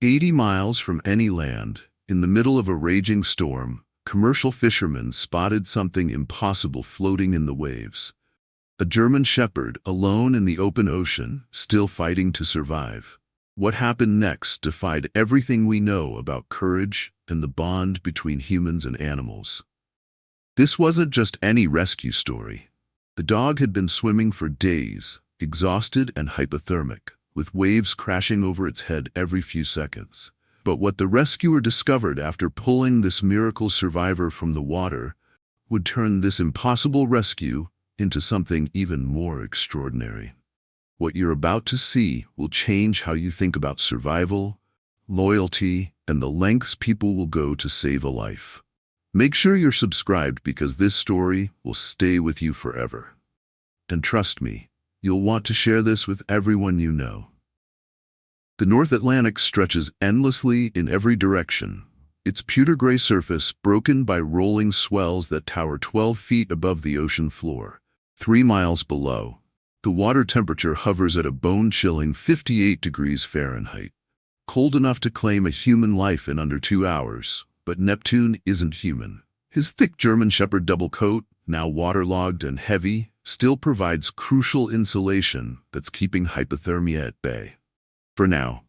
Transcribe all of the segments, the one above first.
80 miles from any land, in the middle of a raging storm, commercial fishermen spotted something impossible floating in the waves. A German shepherd, alone in the open ocean, still fighting to survive. What happened next defied everything we know about courage and the bond between humans and animals. This wasn't just any rescue story. The dog had been swimming for days, exhausted and hypothermic, with waves crashing over its head every few seconds. But what the rescuer discovered after pulling this miracle survivor from the water would turn this impossible rescue into something even more extraordinary. What you're about to see will change how you think about survival, loyalty, and the lengths people will go to save a life. Make sure you're subscribed because this story will stay with you forever. And trust me, you'll want to share this with everyone you know. The North Atlantic stretches endlessly in every direction, its pewter gray surface broken by rolling swells that tower 12 feet above the ocean floor. 3 miles below, the water temperature hovers at a bone-chilling 58 degrees Fahrenheit, cold enough to claim a human life in under 2 hours. But Neptune isn't human. His thick German Shepherd double coat, now waterlogged and heavy, still provides crucial insulation that's keeping hypothermia at bay. For now.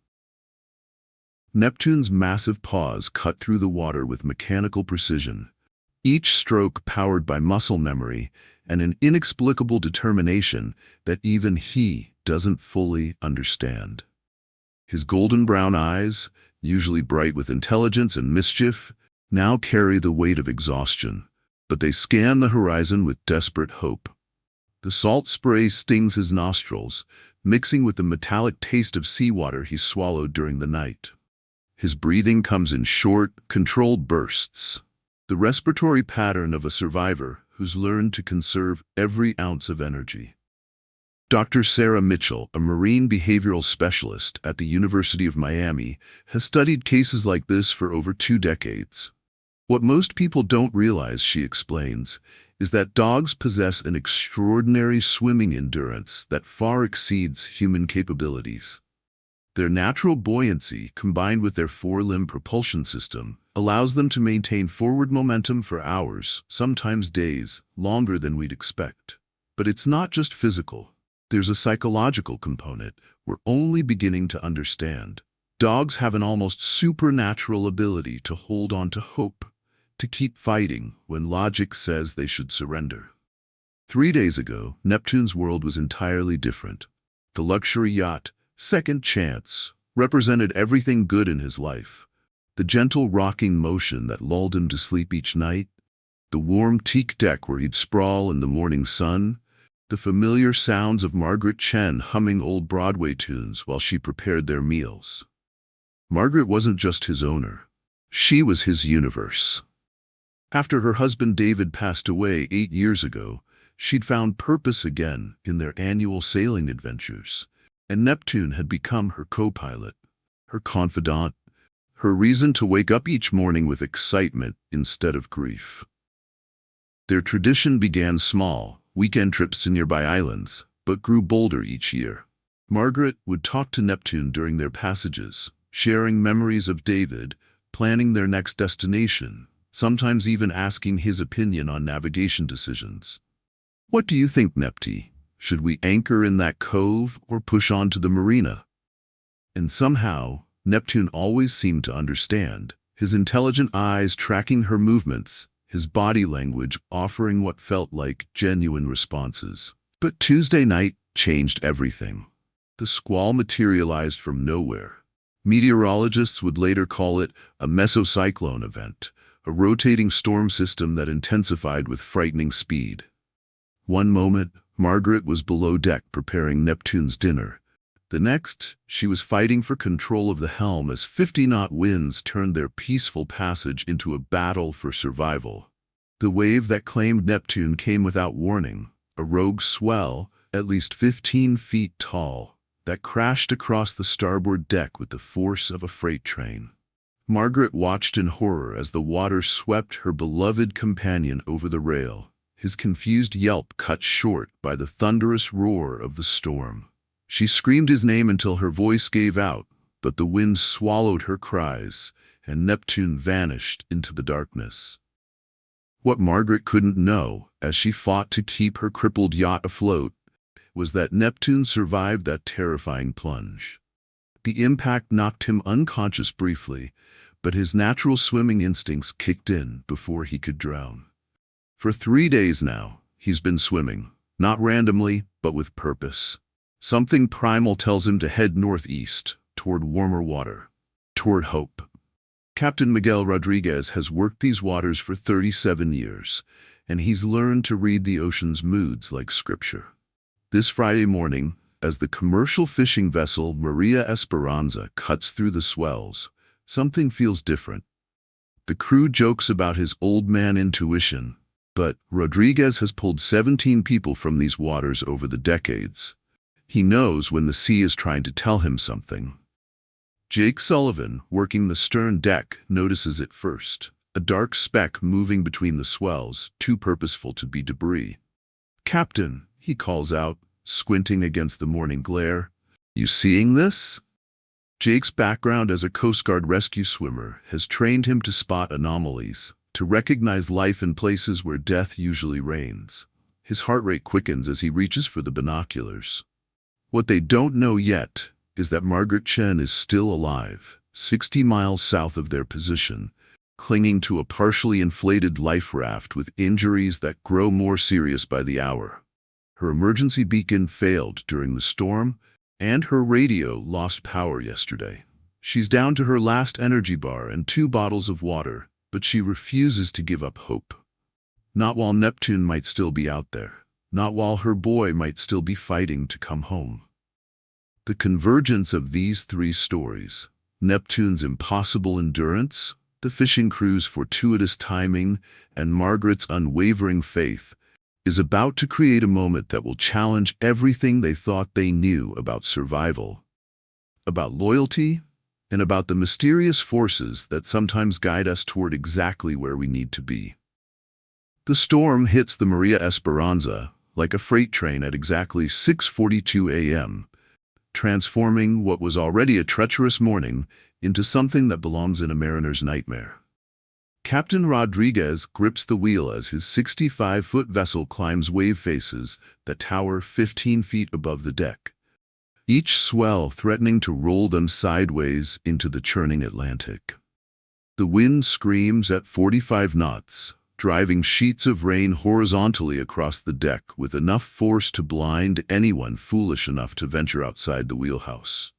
Neptune's massive paws cut through the water with mechanical precision, each stroke powered by muscle memory and an inexplicable determination that even he doesn't fully understand. His golden brown eyes, usually bright with intelligence and mischief, now carry the weight of exhaustion, but they scan the horizon with desperate hope. The salt spray stings his nostrils, mixing with the metallic taste of seawater he swallowed during the night. His breathing comes in short, controlled bursts, the respiratory pattern of a survivor who's learned to conserve every ounce of energy. Dr. Sarah Mitchell, a marine behavioral specialist at the University of Miami, has studied cases like this for over 2 decades. What most people don't realize, she explains, is that dogs possess an extraordinary swimming endurance that far exceeds human capabilities. Their natural buoyancy, combined with their 4-limb propulsion system, allows them to maintain forward momentum for hours, sometimes days, longer than we'd expect. But it's not just physical. There's a psychological component we're only beginning to understand. Dogs have an almost supernatural ability to hold on to hope, to keep fighting when logic says they should surrender. 3 days ago, Neptune's world was entirely different. The luxury yacht, Second Chance, represented everything good in his life. The gentle rocking motion that lulled him to sleep each night, the warm teak deck where he'd sprawl in the morning sun, the familiar sounds of Margaret Chen humming old Broadway tunes while she prepared their meals. Margaret wasn't just his owner. She was his universe. After her husband David passed away 8 years ago, she'd found purpose again in their annual sailing adventures, and Neptune had become her co-pilot, her confidant, her reason to wake up each morning with excitement instead of grief. Their tradition began small, weekend trips to nearby islands, but grew bolder each year. Margaret would talk to Neptune during their passages, sharing memories of David, planning their next destination, sometimes even asking his opinion on navigation decisions. "What do you think, Nepti? Should we anchor in that cove or push on to the marina?" And somehow, Neptune always seemed to understand, his intelligent eyes tracking her movements, his body language offering what felt like genuine responses. But Tuesday night changed everything. The squall materialized from nowhere. Meteorologists would later call it a mesocyclone event, a rotating storm system that intensified with frightening speed. One moment, Margaret was below deck preparing Neptune's dinner. The next, she was fighting for control of the helm as 50-knot winds turned their peaceful passage into a battle for survival. The wave that claimed Neptune came without warning, a rogue swell, at least 15 feet tall, that crashed across the starboard deck with the force of a freight train. Margaret watched in horror as the water swept her beloved companion over the rail, his confused yelp cut short by the thunderous roar of the storm. She screamed his name until her voice gave out, but the wind swallowed her cries, and Neptune vanished into the darkness. What Margaret couldn't know, as she fought to keep her crippled yacht afloat, was that Neptune survived that terrifying plunge. The impact knocked him unconscious briefly, but his natural swimming instincts kicked in before he could drown. For 3 days now, he's been swimming, not randomly, but with purpose. Something primal tells him to head northeast, toward warmer water, toward hope. Captain Miguel Rodriguez has worked these waters for 37 years, and he's learned to read the ocean's moods like scripture. This Friday morning, as the commercial fishing vessel Maria Esperanza cuts through the swells, something feels different. The crew jokes about his old man intuition, but Rodriguez has pulled 17 people from these waters over the decades. He knows when the sea is trying to tell him something. Jake Sullivan, working the stern deck, notices it first, a dark speck moving between the swells, too purposeful to be debris. "Captain," he calls out, squinting against the morning glare, "you seeing this?" Jake's background as a Coast Guard rescue swimmer has trained him to spot anomalies, to recognize life in places where death usually reigns. His heart rate quickens as he reaches for the binoculars. What they don't know yet is that Margaret Chen is still alive, 60 miles south of their position, clinging to a partially inflated life raft with injuries that grow more serious by the hour. Her emergency beacon failed during the storm, and her radio lost power yesterday. She's down to her last energy bar and 2 bottles of water, but she refuses to give up hope. Not while Neptune might still be out there. Not while her boy might still be fighting to come home. The convergence of these 3 stories, Neptune's impossible endurance, the fishing crew's fortuitous timing, and Margaret's unwavering faith, is about to create a moment that will challenge everything they thought they knew about survival, about loyalty, and about the mysterious forces that sometimes guide us toward exactly where we need to be. The storm hits the Maria Esperanza like a freight train at exactly 6:42 a.m., transforming what was already a treacherous morning into something that belongs in a mariner's nightmare. Captain Rodriguez grips the wheel as his 65-foot vessel climbs wave faces that tower 15 feet above the deck, each swell threatening to roll them sideways into the churning Atlantic. The wind screams at 45 knots, driving sheets of rain horizontally across the deck with enough force to blind anyone foolish enough to venture outside the wheelhouse.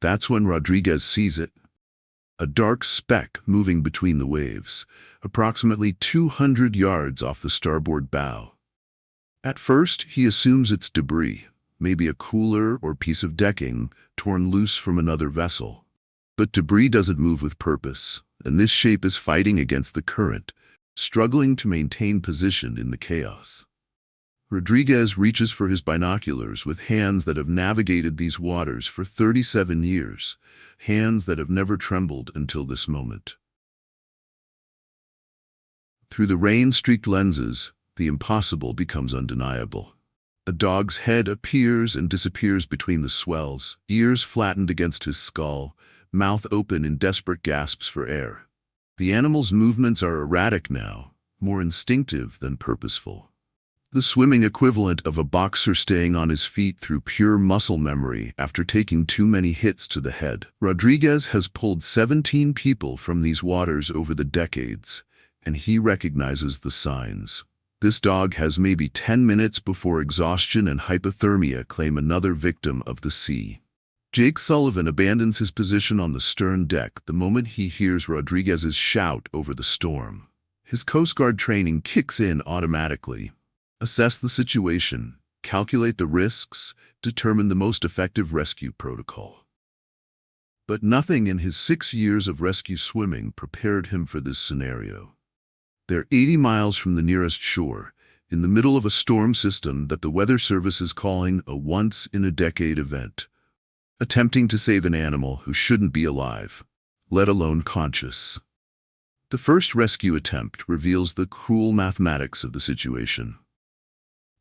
That's when Rodriguez sees it. A dark speck moving between the waves, approximately 200 yards off the starboard bow. At first, he assumes it's debris, maybe a cooler or piece of decking torn loose from another vessel. But debris doesn't move with purpose, and this shape is fighting against the current, struggling to maintain position in the chaos. Rodriguez reaches for his binoculars with hands that have navigated these waters for 37 years, hands that have never trembled until this moment. Through the rain-streaked lenses, the impossible becomes undeniable. A dog's head appears and disappears between the swells, ears flattened against his skull, mouth open in desperate gasps for air. The animal's movements are erratic now, more instinctive than purposeful. The swimming equivalent of a boxer staying on his feet through pure muscle memory after taking too many hits to the head. Rodriguez has pulled 17 people from these waters over the decades, and he recognizes the signs. This dog has maybe 10 minutes before exhaustion and hypothermia claim another victim of the sea. Jake Sullivan abandons his position on the stern deck the moment he hears Rodriguez's shout over the storm. His Coast Guard training kicks in automatically. Assess the situation, calculate the risks, determine the most effective rescue protocol. But nothing in his 6 years of rescue swimming prepared him for this scenario. They're 80 miles from the nearest shore, in the middle of a storm system that the Weather Service is calling a once-in-a-decade event, attempting to save an animal who shouldn't be alive, let alone conscious. The first rescue attempt reveals the cruel mathematics of the situation.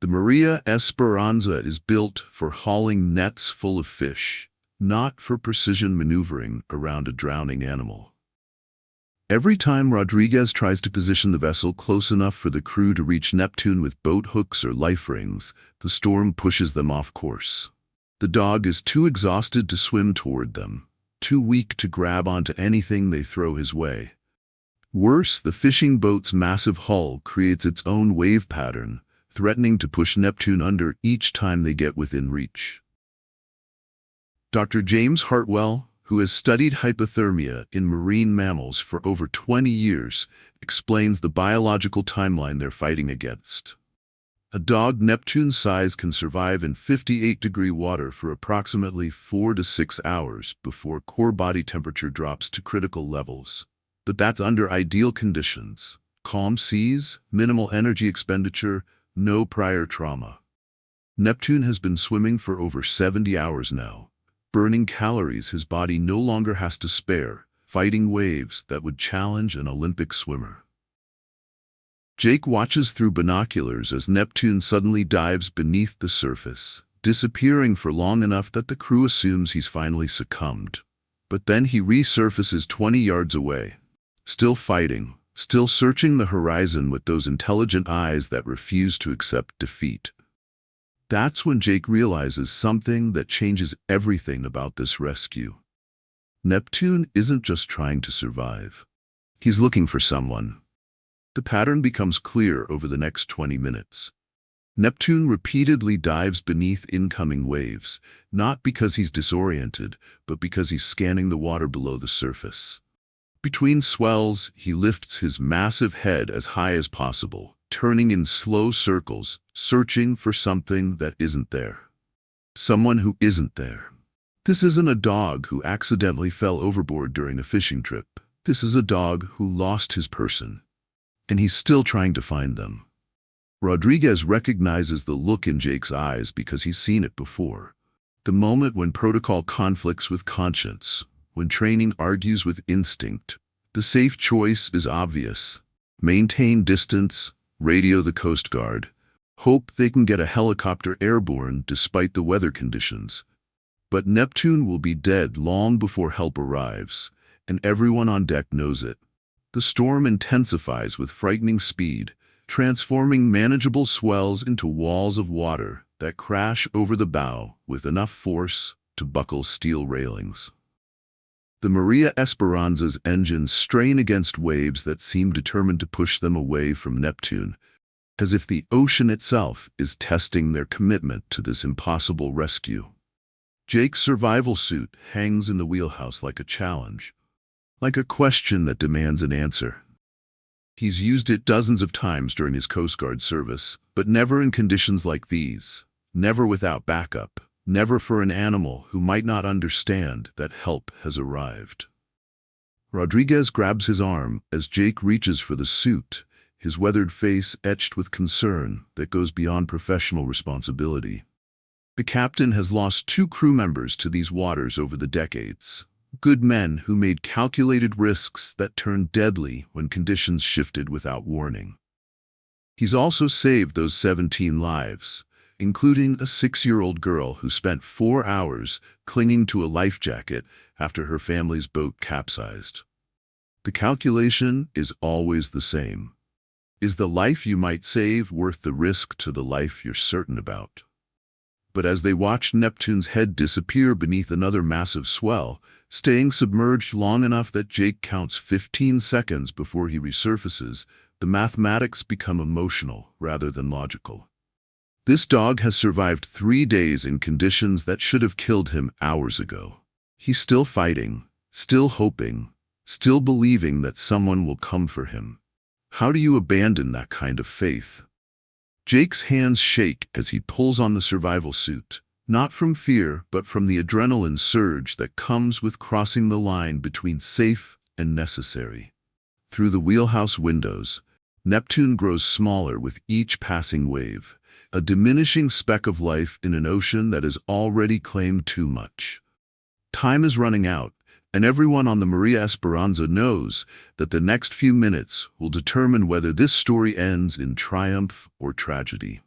The Maria Esperanza is built for hauling nets full of fish, not for precision maneuvering around a drowning animal. Every time Rodriguez tries to position the vessel close enough for the crew to reach Neptune with boat hooks or life rings, the storm pushes them off course. The dog is too exhausted to swim toward them, too weak to grab onto anything they throw his way. Worse, the fishing boat's massive hull creates its own wave pattern, threatening to push Neptune under each time they get within reach. Dr. James Hartwell, who has studied hypothermia in marine mammals for over 20 years, explains the biological timeline they're fighting against. A dog Neptune's size can survive in 58-degree water for approximately 4 to 6 hours before core body temperature drops to critical levels. But that's under ideal conditions: calm seas, minimal energy expenditure, no prior trauma. Neptune has been swimming for over 70 hours now, burning calories his body no longer has to spare, fighting waves that would challenge an Olympic swimmer. Jake watches through binoculars as Neptune suddenly dives beneath the surface, disappearing for long enough that the crew assumes he's finally succumbed. But then he resurfaces 20 yards away, still fighting, still searching the horizon with those intelligent eyes that refuse to accept defeat. That's when Jake realizes something that changes everything about this rescue. Neptune isn't just trying to survive. He's looking for someone. The pattern becomes clear over the next 20 minutes. Neptune repeatedly dives beneath incoming waves, not because he's disoriented, but because he's scanning the water below the surface. Between swells, he lifts his massive head as high as possible, turning in slow circles, searching for something that isn't there. Someone who isn't there. This isn't a dog who accidentally fell overboard during a fishing trip. This is a dog who lost his person, and he's still trying to find them. Rodriguez recognizes the look in Jake's eyes because he's seen it before. The moment when protocol conflicts with conscience, when training argues with instinct. The safe choice is obvious. Maintain distance, radio the Coast Guard, hope they can get a helicopter airborne despite the weather conditions. But Neptune will be dead long before help arrives, and everyone on deck knows it. The storm intensifies with frightening speed, transforming manageable swells into walls of water that crash over the bow with enough force to buckle steel railings. The Maria Esperanza's engines strain against waves that seem determined to push them away from Neptune, as if the ocean itself is testing their commitment to this impossible rescue. Jake's survival suit hangs in the wheelhouse like a challenge, like a question that demands an answer. He's used it dozens of times during his Coast Guard service, but never in conditions like these, never without backup. Never for an animal who might not understand that help has arrived. Rodriguez grabs his arm as Jake reaches for the suit, his weathered face etched with concern that goes beyond professional responsibility. The captain has lost 2 crew members to these waters over the decades. Good men who made calculated risks that turned deadly when conditions shifted without warning. He's also saved those 17 lives, including a 6-year-old girl who spent 4 hours clinging to a life jacket after her family's boat capsized. The calculation is always the same. Is the life you might save worth the risk to the life you're certain about? But as they watch Neptune's head disappear beneath another massive swell, staying submerged long enough that Jake counts 15 seconds before he resurfaces, the mathematics become emotional rather than logical. This dog has survived 3 days in conditions that should have killed him hours ago. He's still fighting, still hoping, still believing that someone will come for him. How do you abandon that kind of faith? Jake's hands shake as he pulls on the survival suit, not from fear, but from the adrenaline surge that comes with crossing the line between safe and necessary. Through the wheelhouse windows, Neptune grows smaller with each passing wave, a diminishing speck of life in an ocean that has already claimed too much. Time is running out, and everyone on the Maria Esperanza knows that the next few minutes will determine whether this story ends in triumph or tragedy.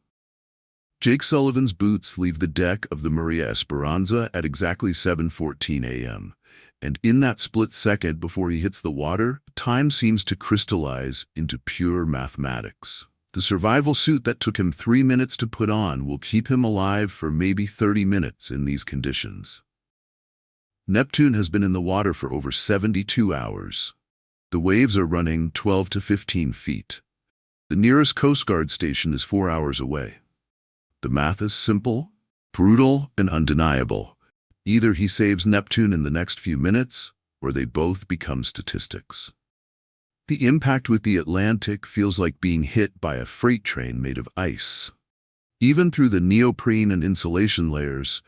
Jake Sullivan's boots leave the deck of the Maria Esperanza at exactly 7:14 a.m. And in that split second before he hits the water, time seems to crystallize into pure mathematics. The survival suit that took him 3 minutes to put on will keep him alive for maybe 30 minutes in these conditions. Neptune has been in the water for over 72 hours. The waves are running 12 to 15 feet. The nearest Coast Guard station is 4 hours away. The math is simple, brutal, and undeniable. Either he saves Neptune in the next few minutes, or they both become statistics. The impact with the Atlantic feels like being hit by a freight train made of ice. Even through the neoprene and insulation layers,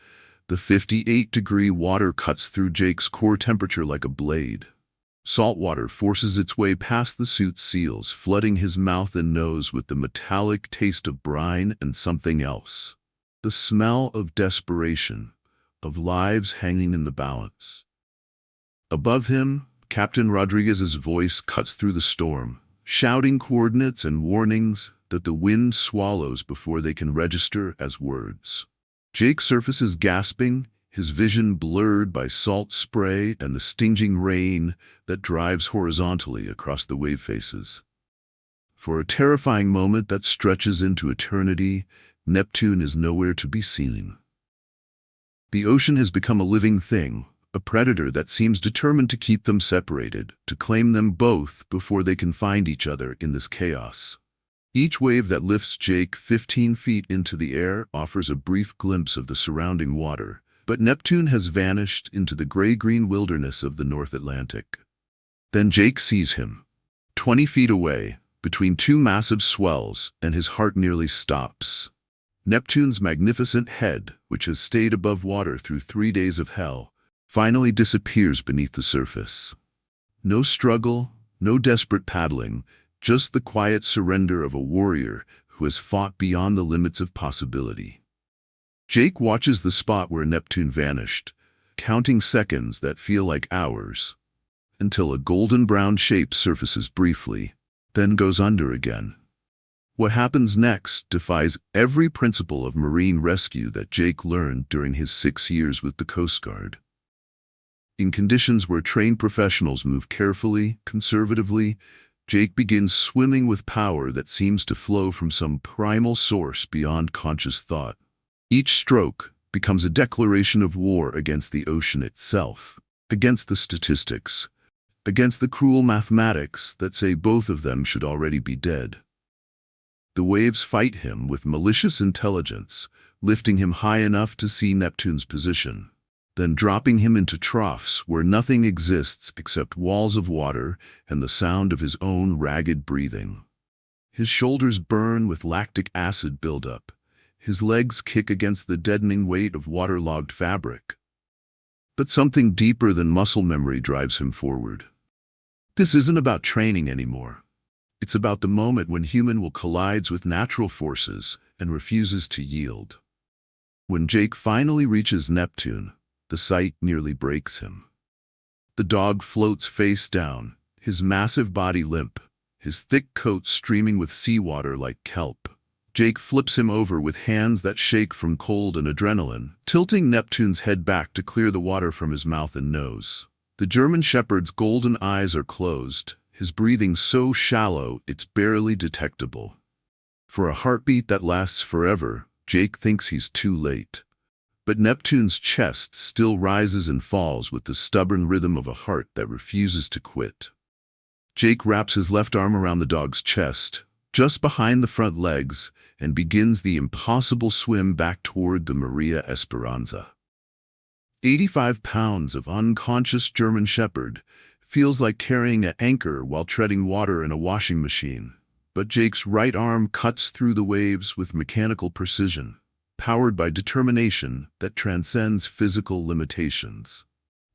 the 58-degree water cuts through Jake's core temperature like a blade. Salt water forces its way past the suit's seals, flooding his mouth and nose with the metallic taste of brine and something else. The smell of desperation, of lives hanging in the balance. Above him, Captain Rodriguez's voice cuts through the storm, shouting coordinates and warnings that the wind swallows before they can register as words. Jake surfaces gasping, his vision blurred by salt spray and the stinging rain that drives horizontally across the wave faces. For a terrifying moment that stretches into eternity, Neptune is nowhere to be seen. The ocean has become a living thing, a predator that seems determined to keep them separated, to claim them both before they can find each other in this chaos. Each wave that lifts Jake 15 feet into the air offers a brief glimpse of the surrounding water, but Neptune has vanished into the gray-green wilderness of the North Atlantic. Then Jake sees him, 20 feet away, between two massive swells, and his heart nearly stops. Neptune's magnificent head, which has stayed above water through 3 days of hell, finally disappears beneath the surface. No struggle, no desperate paddling, just the quiet surrender of a warrior who has fought beyond the limits of possibility. Jake watches the spot where Neptune vanished, counting seconds that feel like hours, until a golden-brown shape surfaces briefly, then goes under again. What happens next defies every principle of marine rescue that Jake learned during his 6 years with the Coast Guard. In conditions where trained professionals move carefully, conservatively, Jake begins swimming with power that seems to flow from some primal source beyond conscious thought. Each stroke becomes a declaration of war against the ocean itself, against the statistics, against the cruel mathematics that say both of them should already be dead. The waves fight him with malicious intelligence, lifting him high enough to see Neptune's position, then dropping him into troughs where nothing exists except walls of water and the sound of his own ragged breathing. His shoulders burn with lactic acid buildup. His legs kick against the deadening weight of waterlogged fabric. But something deeper than muscle memory drives him forward. This isn't about training anymore. It's about the moment when human will collides with natural forces and refuses to yield. When Jake finally reaches Neptune, the sight nearly breaks him. The dog floats face down, his massive body limp, his thick coat streaming with seawater like kelp. Jake flips him over with hands that shake from cold and adrenaline, tilting Neptune's head back to clear the water from his mouth and nose. The German Shepherd's golden eyes are closed, his breathing so shallow it's barely detectable. For a heartbeat that lasts forever, Jake thinks he's too late. But Neptune's chest still rises and falls with the stubborn rhythm of a heart that refuses to quit. Jake wraps his left arm around the dog's chest, just behind the front legs, and begins the impossible swim back toward the Maria Esperanza. 85 pounds of unconscious German Shepherd feels like carrying an anchor while treading water in a washing machine. But Jake's right arm cuts through the waves with mechanical precision, powered by determination that transcends physical limitations.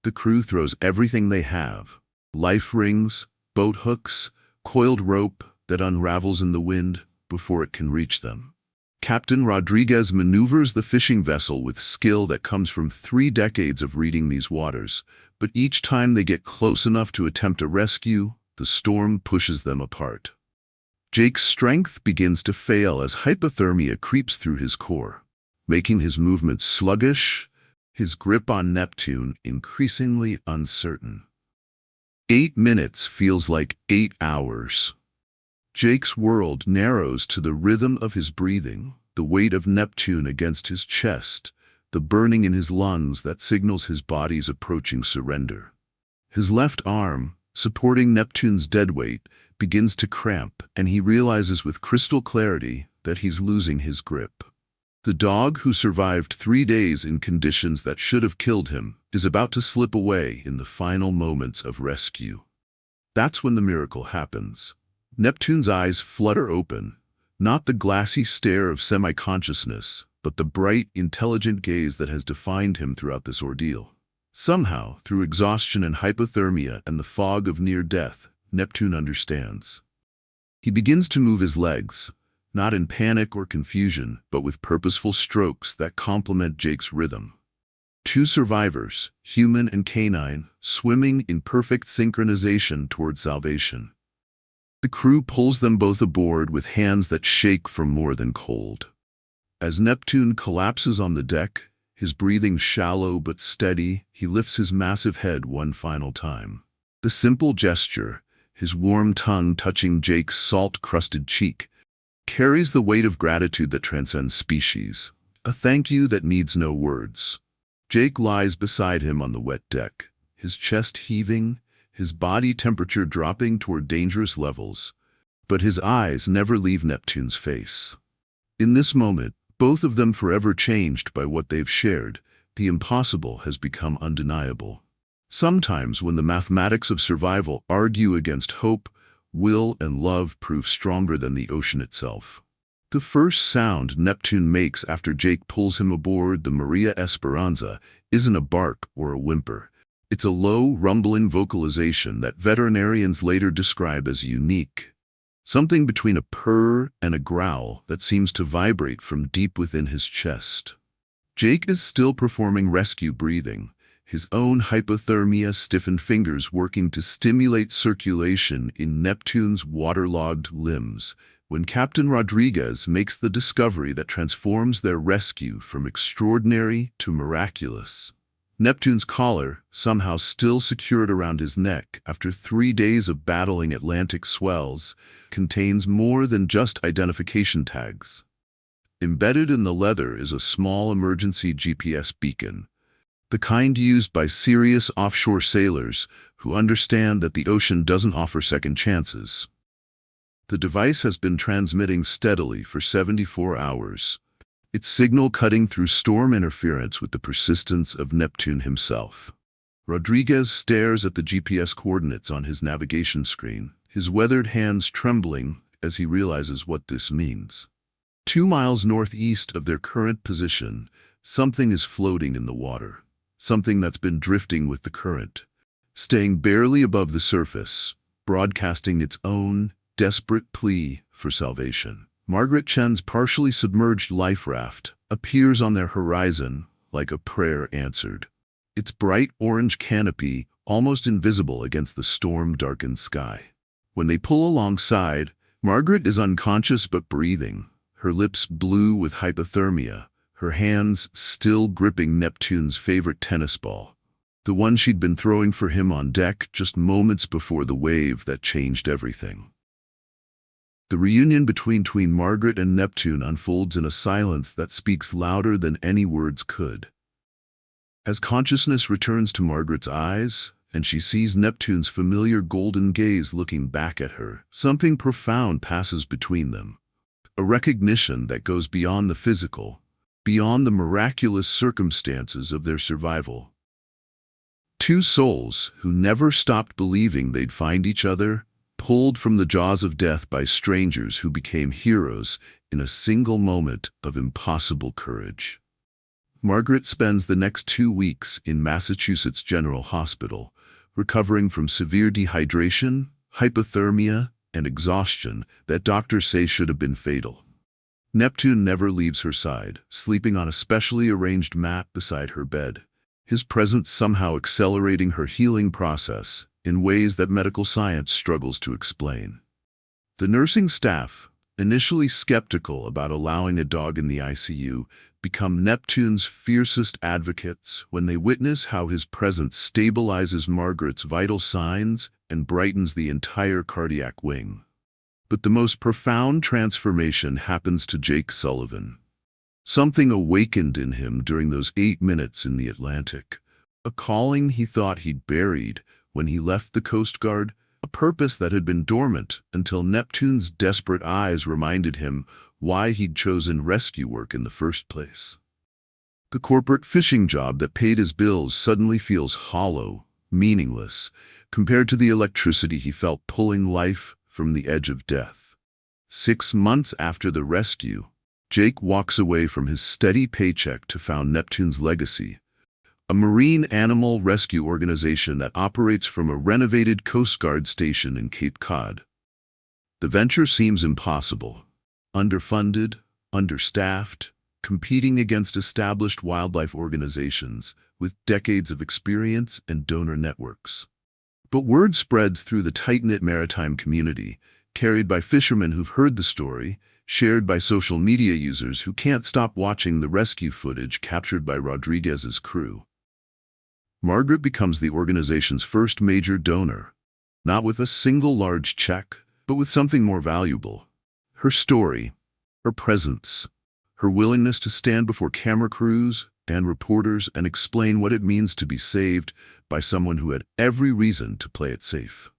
The crew throws everything they have: life rings, boat hooks, coiled rope that unravels in the wind before it can reach them. Captain Rodriguez maneuvers the fishing vessel with skill that comes from 3 decades of reading these waters, but each time they get close enough to attempt a rescue, the storm pushes them apart. Jake's strength begins to fail as hypothermia creeps through his core, making his movements sluggish, his grip on Neptune increasingly uncertain. 8 minutes feels like 8 hours. Jake's world narrows to the rhythm of his breathing, the weight of Neptune against his chest, the burning in his lungs that signals his body's approaching surrender. His left arm, supporting Neptune's deadweight, begins to cramp, and he realizes with crystal clarity that he's losing his grip. The dog, who survived 3 days in conditions that should have killed him, is about to slip away in the final moments of rescue. That's when the miracle happens. Neptune's eyes flutter open, not the glassy stare of semi-consciousness, but the bright, intelligent gaze that has defined him throughout this ordeal. Somehow, through exhaustion and hypothermia and the fog of near death, Neptune understands. He begins to move his legs, not in panic or confusion, but with purposeful strokes that complement Jake's rhythm. 2 survivors, human and canine, swimming in perfect synchronization toward salvation. The crew pulls them both aboard with hands that shake from more than cold. As Neptune collapses on the deck, his breathing shallow but steady, he lifts his massive head one final time. The simple gesture, his warm tongue touching Jake's salt-crusted cheek, carries the weight of gratitude that transcends species, a thank you that needs no words. Jake lies beside him on the wet deck, his chest heaving, his body temperature dropping toward dangerous levels, but his eyes never leave Neptune's face. In this moment, both of them forever changed by what they've shared, the impossible has become undeniable. Sometimes when the mathematics of survival argue against hope, will and love prove stronger than the ocean itself. The first sound Neptune makes after Jake pulls him aboard the Maria Esperanza isn't a bark or a whimper. It's a low, rumbling vocalization that veterinarians later describe as unique. Something between a purr and a growl that seems to vibrate from deep within his chest. Jake is still performing rescue breathing, his own hypothermia-stiffened fingers working to stimulate circulation in Neptune's waterlogged limbs, when Captain Rodriguez makes the discovery that transforms their rescue from extraordinary to miraculous. Neptune's collar, somehow still secured around his neck after 3 days of battling Atlantic swells, contains more than just identification tags. Embedded in the leather is a small emergency GPS beacon, the kind used by serious offshore sailors who understand that the ocean doesn't offer second chances. The device has been transmitting steadily for 74 hours, its signal cutting through storm interference with the persistence of Neptune himself. Rodriguez stares at the GPS coordinates on his navigation screen, his weathered hands trembling as he realizes what this means. 2 miles northeast of their current position, something is floating in the water, something that's been drifting with the current, staying barely above the surface, broadcasting its own desperate plea for salvation. Margaret Chen's partially submerged life raft appears on their horizon like a prayer answered, its bright orange canopy almost invisible against the storm-darkened sky. When they pull alongside, Margaret is unconscious but breathing, her lips blue with hypothermia, her hands still gripping Neptune's favorite tennis ball, the one she'd been throwing for him on deck just moments before the wave that changed everything. The reunion between Margaret and Neptune unfolds in a silence that speaks louder than any words could. As consciousness returns to Margaret's eyes, and she sees Neptune's familiar golden gaze looking back at her, something profound passes between them. A recognition that goes beyond the physical, beyond the miraculous circumstances of their survival. 2 souls who never stopped believing they'd find each other, pulled from the jaws of death by strangers who became heroes in a single moment of impossible courage. Margaret spends the next 2 weeks in Massachusetts General Hospital, recovering from severe dehydration, hypothermia, and exhaustion that doctors say should have been fatal. Neptune never leaves her side, sleeping on a specially arranged mat beside her bed, his presence somehow accelerating her healing process in ways that medical science struggles to explain. The nursing staff, initially skeptical about allowing a dog in the ICU, become Neptune's fiercest advocates when they witness how his presence stabilizes Margaret's vital signs and brightens the entire cardiac wing. But the most profound transformation happens to Jake Sullivan. Something awakened in him during those 8 minutes in the Atlantic, a calling he thought he'd buried when he left the Coast Guard, a purpose that had been dormant until Neptune's desperate eyes reminded him why he'd chosen rescue work in the first place. The corporate fishing job that paid his bills suddenly feels hollow, meaningless, compared to the electricity he felt pulling life from the edge of death. 6 months after the rescue, Jake walks away from his steady paycheck to found Neptune's Legacy, a marine animal rescue organization that operates from a renovated Coast Guard station in Cape Cod. The venture seems impossible. Underfunded, understaffed, competing against established wildlife organizations with decades of experience and donor networks. But word spreads through the tight-knit maritime community, carried by fishermen who've heard the story, shared by social media users who can't stop watching the rescue footage captured by Rodriguez's crew. Margaret becomes the organization's first major donor, not with a single large check, but with something more valuable. Her story, her presence, her willingness to stand before camera crews and reporters and explain what it means to be saved by someone who had every reason to play it safe.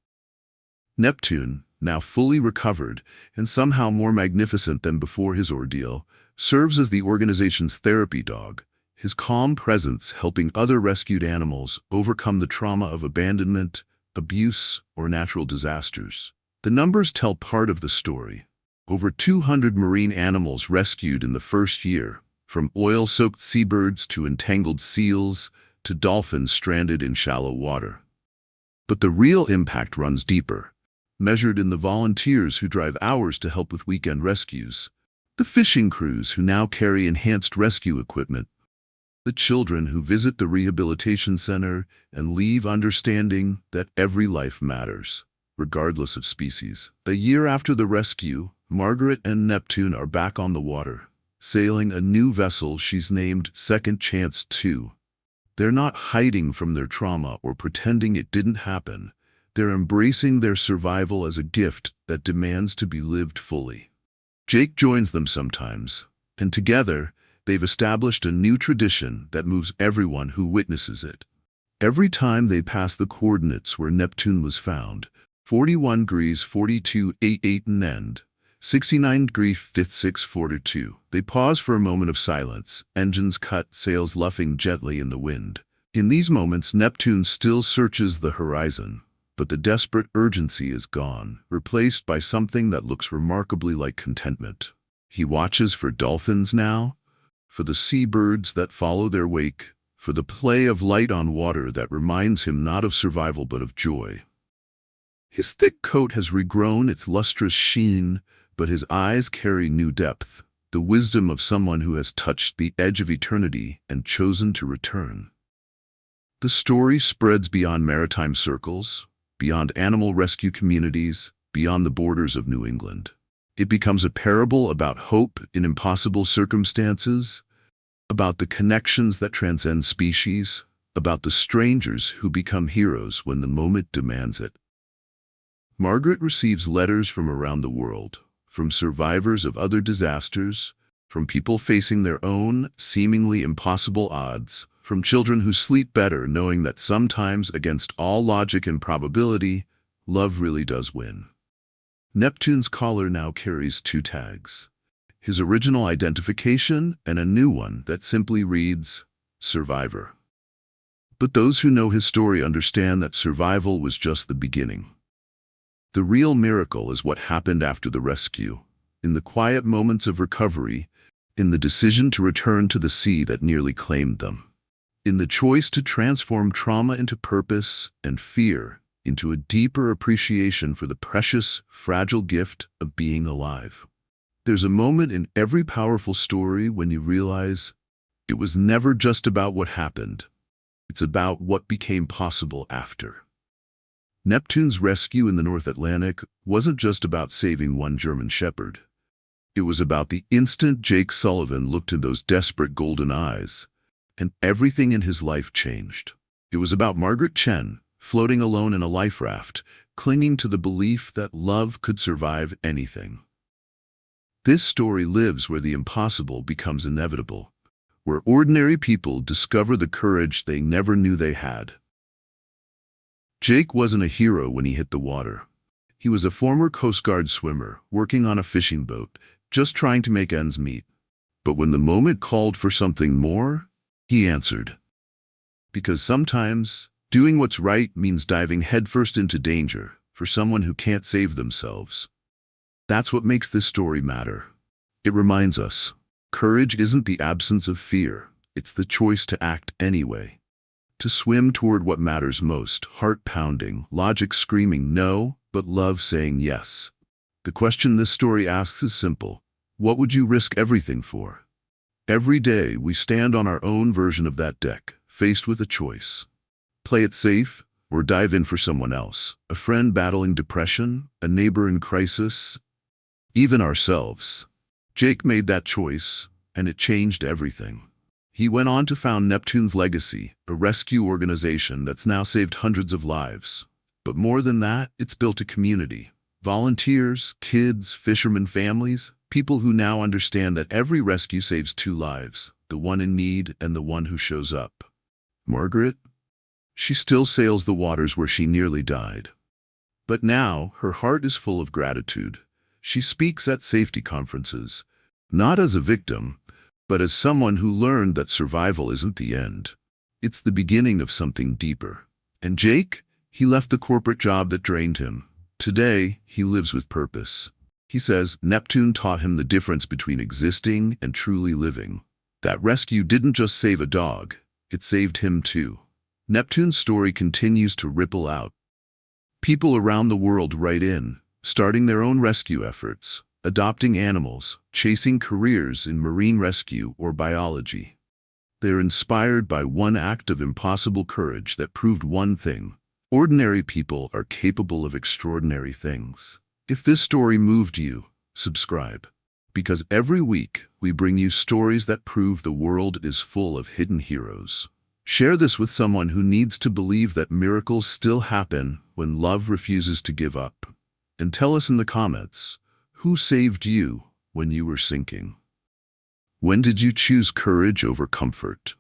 Neptune, now fully recovered and somehow more magnificent than before his ordeal, serves as the organization's therapy dog, his calm presence helping other rescued animals overcome the trauma of abandonment, abuse, or natural disasters. The numbers tell part of the story. Over 200 marine animals rescued in the first year, from oil-soaked seabirds to entangled seals to dolphins stranded in shallow water. But the real impact runs deeper, measured in the volunteers who drive hours to help with weekend rescues, the fishing crews who now carry enhanced rescue equipment, the children who visit the rehabilitation center and leave understanding that every life matters, regardless of species. A year after the rescue, Margaret and Neptune are back on the water, sailing a new vessel she's named Second Chance 2. They're not hiding from their trauma or pretending it didn't happen. They're embracing their survival as a gift that demands to be lived fully. Jake joins them sometimes, and together, they've established a new tradition that moves everyone who witnesses it. Every time they pass the coordinates where Neptune was found, 41 degrees 42'88" and end, 69 degrees 56'42", they pause for a moment of silence, engines cut, sails luffing gently in the wind. In these moments, Neptune still searches the horizon, but the desperate urgency is gone, replaced by something that looks remarkably like contentment. He watches for dolphins now, for the seabirds that follow their wake, for the play of light on water that reminds him not of survival but of joy. His thick coat has regrown its lustrous sheen, but his eyes carry new depth, the wisdom of someone who has touched the edge of eternity and chosen to return. The story spreads beyond maritime circles, beyond animal rescue communities, beyond the borders of New England. It becomes a parable about hope in impossible circumstances, about the connections that transcend species, about the strangers who become heroes when the moment demands it. Margaret receives letters from around the world, from survivors of other disasters, from people facing their own, seemingly impossible odds, from children who sleep better knowing that sometimes, against all logic and probability, love really does win. Neptune's collar now carries 2 tags, his original identification and a new one that simply reads, Survivor. But those who know his story understand that survival was just the beginning. The real miracle is what happened after the rescue, in the quiet moments of recovery, in the decision to return to the sea that nearly claimed them, in the choice to transform trauma into purpose and fear into a deeper appreciation for the precious, fragile gift of being alive. There's a moment in every powerful story when you realize it was never just about what happened. It's about what became possible after. Neptune's rescue in the North Atlantic wasn't just about saving one German shepherd. It was about the instant Jake Sullivan looked in those desperate golden eyes, and everything in his life changed. It was about Margaret Chen, floating alone in a life raft, clinging to the belief that love could survive anything. This story lives where the impossible becomes inevitable, where ordinary people discover the courage they never knew they had. Jake wasn't a hero when he hit the water. He was a former Coast Guard swimmer, working on a fishing boat, just trying to make ends meet. But when the moment called for something more, he answered. Because sometimes, doing what's right means diving headfirst into danger for someone who can't save themselves. That's what makes this story matter. It reminds us, courage isn't the absence of fear, it's the choice to act anyway. To swim toward what matters most, heart pounding, logic screaming no, but love saying yes. The question this story asks is simple. What would you risk everything for? Every day we stand on our own version of that deck, faced with a choice. Play it safe or dive in for someone else, a friend battling depression, a neighbor in crisis, even ourselves. Jake made that choice, and it changed everything. He went on to found Neptune's Legacy, a rescue organization that's now saved hundreds of lives. But more than that, it's built a community. Volunteers, kids, fishermen families, people who now understand that every rescue saves two lives, the one in need and the one who shows up. Margaret? She still sails the waters where she nearly died. But now, her heart is full of gratitude. She speaks at safety conferences, not as a victim, but as someone who learned that survival isn't the end. It's the beginning of something deeper. And Jake? He left the corporate job that drained him. Today, he lives with purpose. He says Neptune taught him the difference between existing and truly living. That rescue didn't just save a dog, it saved him too. Neptune's story continues to ripple out. People around the world write in, starting their own rescue efforts, adopting animals, chasing careers in marine rescue or biology. They're inspired by one act of impossible courage that proved one thing. Ordinary people are capable of extraordinary things. If this story moved you, subscribe. Because every week, we bring you stories that prove the world is full of hidden heroes. Share this with someone who needs to believe that miracles still happen when love refuses to give up. And tell us in the comments, who saved you when you were sinking? When did you choose courage over comfort?